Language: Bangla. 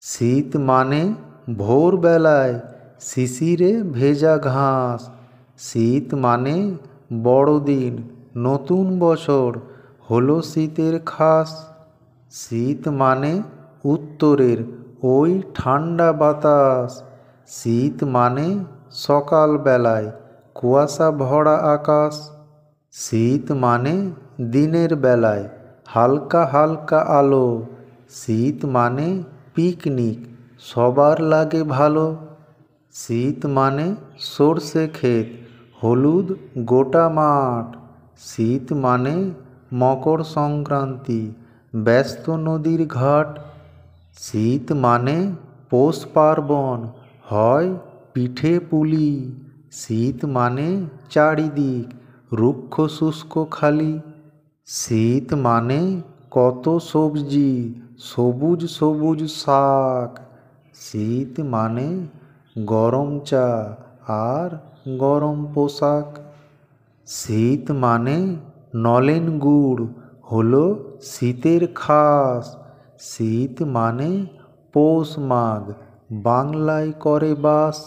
শীত মানে ভোরবেলায় শিশিরে ভেজা ঘাস। শীত মানে বড়দিন, নতুন বছর হলো শীতের খাস। শীত মানে উত্তরের ওই ঠান্ডা বাতাস। শীত মানে সকালবেলায় কুয়াশা ভরা আকাশ। শীত মানে দিনের বেলায় হালকা হালকা আলো। শীত মানে পিকনিক, সবার লাগে ভালো। শীত মানে সর্ষে ক্ষেত, হলুদ গোটা মাঠ। শীত মানে মকর সংক্রান্তি, ব্যস্ত নদীর ঘাট। শীত মানে পৌষ পার্বণ, হয় পিঠে পুলি। শীত মানে চারিদিক রুক্ষ শুষ্ক খালি। শীত মানে কত সবজি, সবুজ সবুজ শাক। শীত মানে গরম চা আর গরম পোশাক। শীত মানে নলেন গুড়, হলো শীতের খাস। শীত মানে পৌষ মাঘ, বাংলায় করে বাস।